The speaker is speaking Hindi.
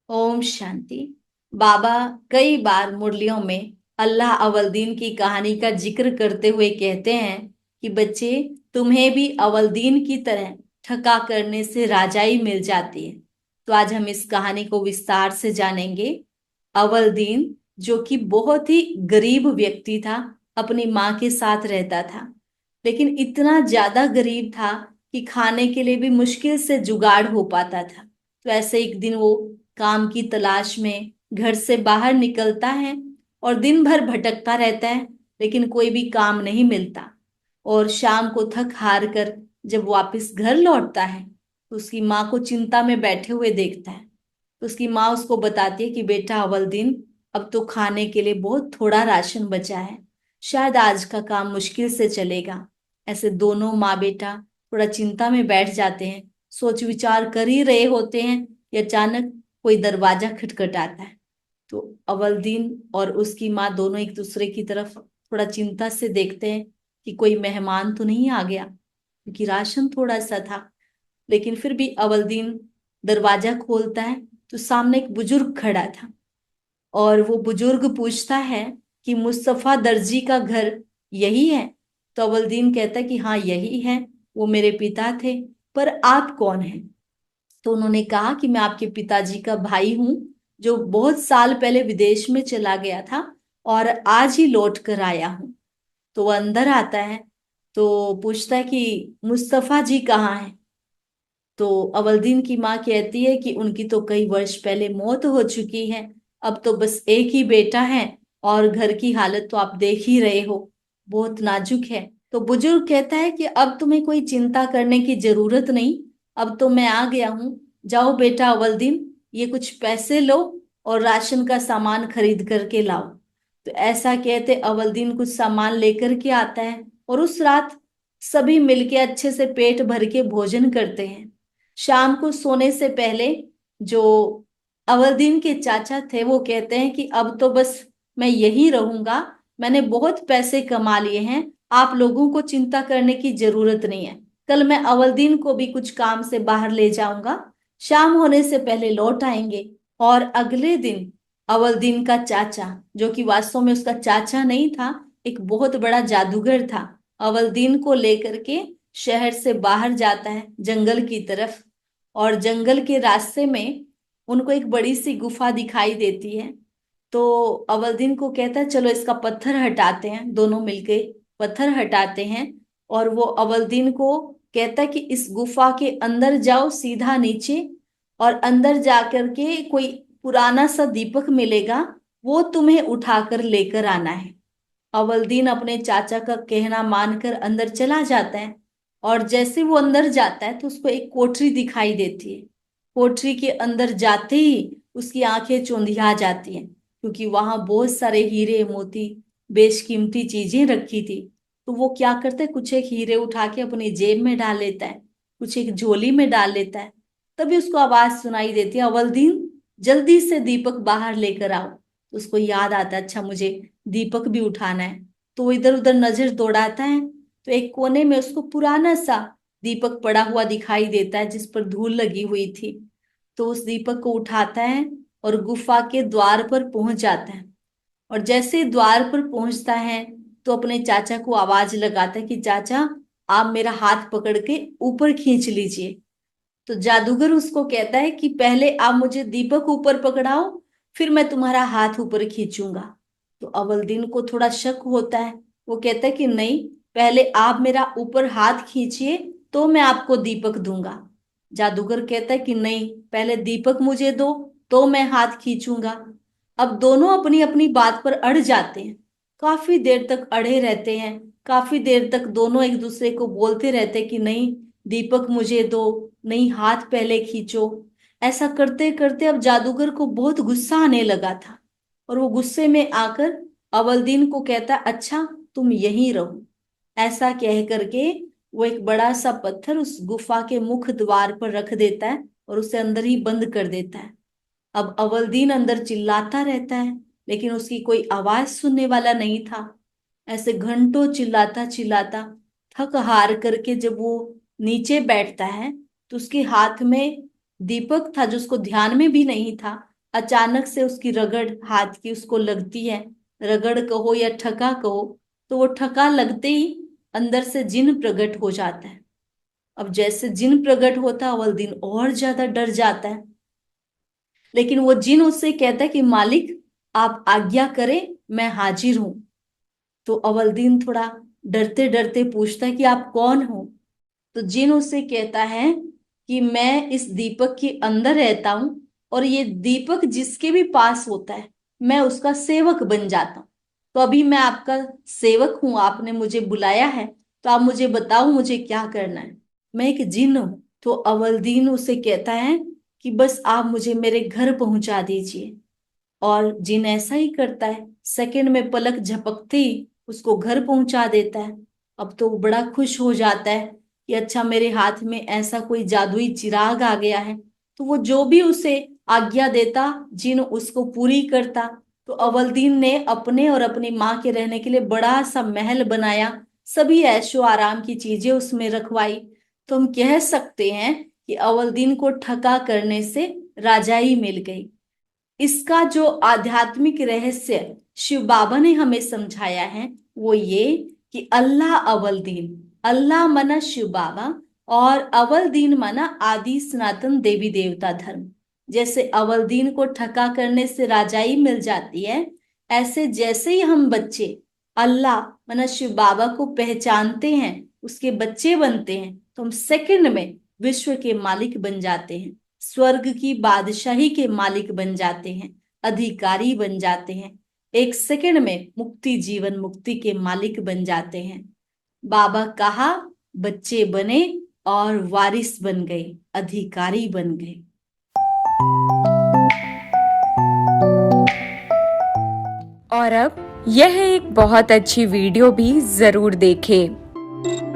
ओम शांति। बाबा कई बार मुरलियों में अल्लाह अवलदीन की कहानी का जिक्र करते हुए कहते हैं कि बच्चे, तुम्हें भी अवलदीन की तरह ठका करने से राजाई मिल जाती है। तो आज हम इस कहानी को विस्तार से जानेंगे। अवलदीन जो कि बहुत ही गरीब व्यक्ति था, अपनी माँ के साथ रहता था, लेकिन इतना ज्यादा गरीब था कि खाने के लिए भी मुश्किल से जुगाड़ हो पाता था। तो ऐसे एक दिन वो काम की तलाश में घर से बाहर निकलता है और दिन भर भटकता रहता है, लेकिन कोई भी काम नहीं मिलता। और शाम को थक हार कर जब वापस घर लौटता है तो उसकी माँ को चिंता में बैठे हुए देखता है। तो उसकी माँ उसको बताती है कि बेटा अवलदीन, अब तो खाने के लिए बहुत थोड़ा राशन बचा है, शायद आज का काम मुश्किल से चलेगा। ऐसे दोनों माँ बेटा थोड़ा चिंता में बैठ जाते हैं, सोच विचार कर ही रहे होते हैं कि अचानक कोई दरवाजा खटखटाता है। तो अवलदीन और उसकी माँ दोनों एक दूसरे की तरफ थोड़ा चिंता से देखते हैं कि कोई मेहमान तो नहीं आ गया, क्योंकि राशन थोड़ा सा था। लेकिन फिर भी अवलदीन दरवाजा खोलता है तो सामने एक बुजुर्ग खड़ा था। और वो बुजुर्ग पूछता है कि मुस्तफा दर्जी का घर यही है? तो अवलदीन कहता है कि हाँ यही है, वो मेरे पिता थे। पर आप कौन हैं? तो उन्होंने कहा कि मैं आपके पिताजी का भाई हूँ, जो बहुत साल पहले विदेश में चला गया था और आज ही लौट कर आया हूँ। तो वो अंदर आता है तो पूछता है कि मुस्तफा जी कहाँ हैं? तो अवलदीन की माँ कहती है कि उनकी तो कई वर्ष पहले मौत हो चुकी है, अब तो बस एक ही बेटा है। और घर की हालत तो आप देख ही रहे हो, बहुत नाजुक है। तो बुजुर्ग कहता है कि अब तुम्हें कोई चिंता करने की जरूरत नहीं, अब तो मैं आ गया हूँ। जाओ बेटा अवलदीन, ये कुछ पैसे लो और राशन का सामान खरीद करके लाओ। तो ऐसा कहते अवलदीन कुछ सामान लेकर के आता है और उस रात सभी मिलके अच्छे से पेट भर के भोजन करते हैं। शाम को सोने से पहले जो अवलदीन के चाचा थे वो कहते हैं कि अब तो बस मैं यही रहूंगा, मैंने बहुत पैसे कमा लिए हैं, आप लोगों को चिंता करने की जरूरत नहीं है। कल मैं अवलदीन को भी कुछ काम से बाहर ले जाऊंगा, शाम होने से पहले लौट आएंगे। और अगले दिन अवलदीन का चाचा, जो कि वास्तव में उसका चाचा नहीं था, एक बहुत बड़ा जादूगर था, अवलदीन को लेकर के शहर से बाहर जाता है जंगल की तरफ। और जंगल के रास्ते में उनको एक बड़ी सी गुफा दिखाई देती है। तो अवलदीन को कहता है चलो इसका पत्थर हटाते हैं, दोनों मिलके पत्थर हटाते हैं। और वो अवलदीन को कहता है कि इस गुफा के अंदर जाओ सीधा नीचे, और अंदर जाकर के कोई पुराना सा दीपक मिलेगा, वो तुम्हें उठाकर लेकर आना है। अवलदीन अपने चाचा का कहना मानकर अंदर चला जाता है। और जैसे वो अंदर जाता है तो उसको एक कोठरी दिखाई देती है। कोठरी के अंदर जाते ही उसकी आंखें चौंधिया जाती हैं, क्योंकि वहां बहुत सारे हीरे मोती, बेशकीमती चीजें रखी थी। तो वो क्या करता है, कुछ एक हीरे उठा के अपनी जेब में डाल लेता है, कुछ एक झोली में डाल लेता है। तभी उसको आवाज सुनाई देती है, अवलदीन जल्दी से दीपक बाहर लेकर आओ। तो उसको याद आता है, अच्छा मुझे दीपक भी उठाना है। तो वो इधर उधर नजर दौड़ाता है तो एक कोने में उसको पुराना सा दीपक पड़ा हुआ दिखाई देता है, जिस पर धूल लगी हुई थी। तो उस दीपक को उठाता है और गुफा के द्वार पर पहुंच जाता है। और जैसे ही द्वार पर पहुंचता है तो अपने चाचा को आवाज लगाता है कि चाचा, आप मेरा हाथ पकड़ के ऊपर खींच लीजिए। तो जादूगर उसको कहता है कि पहले आप मुझे दीपक ऊपर पकड़ाओ, फिर मैं तुम्हारा हाथ ऊपर खींचूंगा। तो अवलदीन को थोड़ा शक होता है, वो कहता है कि नहीं, पहले आप मेरा ऊपर हाथ खींचिए तो मैं आपको दीपक दूंगा। जादूगर कहता है कि नहीं, पहले दीपक मुझे दो तो मैं हाथ खींचूंगा। अब दोनों अपनी अपनी बात पर अड़ जाते हैं, काफी देर तक अड़े रहते हैं। काफी देर तक दोनों एक दूसरे को बोलते रहते कि नहीं, दीपक मुझे दो, नहीं हाथ पहले खींचो। ऐसा करते करते अब जादूगर को बहुत गुस्सा आने लगा था, और वो गुस्से में आकर अवलदीन को कहता, अच्छा तुम यहीं रहो। ऐसा कह करके वो एक बड़ा सा पत्थर उस गुफा के मुख्य द्वार पर रख देता है और उसे अंदर ही बंद कर देता है। अब अवलदीन अंदर चिल्लाता रहता है, लेकिन उसकी कोई आवाज सुनने वाला नहीं था। ऐसे घंटों चिल्लाता चिल्लाता थक हार करके जब वो नीचे बैठता है तो उसके हाथ में दीपक था, जो उसको ध्यान में भी नहीं था, अचानक से उसकी रगड़ हाथ की उसको लगती है, रगड़ कहो या ठका कहो, तो वो ठका लगते ही अंदर से जिन प्रकट हो जाता है। अब जैसे जिन प्रकट होता है अवलदीन और ज्यादा डर जाता है, लेकिन वो जिन उससे कहता है कि मालिक आप आज्ञा करें, मैं हाजिर हूं। तो अवलदीन थोड़ा डरते डरते पूछता है कि आप कौन हो। तो जिन उससे कहता है कि मैं इस दीपक के अंदर रहता हूं, और ये दीपक जिसके भी पास होता है मैं उसका सेवक बन जाता हूं। तो अभी मैं आपका सेवक हूं, आपने मुझे बुलाया है, तो आप मुझे बताओ मुझे क्या करना है। मैं एक जिन हूं। तो अवलदीन उसे कहता है कि बस आप मुझे मेरे घर पहुंचा दीजिए। और जिन ऐसा ही करता है, सेकंड में पलक झपकते ही उसको घर पहुंचा देता है। अब तो वो बड़ा खुश हो जाता है कि अच्छा मेरे हाथ में ऐसा कोई जादुई चिराग आ गया है। तो वो जो भी उसे आज्ञा देता जिन उसको पूरी करता। तो अवलदीन ने अपने और अपनी माँ के रहने के लिए बड़ा सा महल बनाया, सभी ऐशो आराम की चीजें उसमें रखवाई। तो हम कह सकते हैं कि अवलदीन को ठगा करने से राजाई मिल गई। इसका जो आध्यात्मिक रहस्य शिव बाबा ने हमें समझाया है वो ये कि अल्लाह अव्वल दीन, अल्लाह मना शिव बाबा और अव्वल दीन मना आदि सनातन देवी देवता धर्म। जैसे अव्वल दीन को ठका करने से राजाई मिल जाती है, ऐसे जैसे ही हम बच्चे अल्लाह मना शिव बाबा को पहचानते हैं, उसके बच्चे बनते हैं, तो हम सेकंड में विश्व के मालिक बन जाते हैं, स्वर्ग की बादशाही के मालिक बन जाते हैं, अधिकारी बन जाते हैं, एक सेकंड में मुक्ति जीवन मुक्ति के मालिक बन जाते हैं। बाबा कहा, बच्चे बने और वारिस बन गए, अधिकारी बन गए। और अब यह एक बहुत अच्छी वीडियो भी जरूर देखें।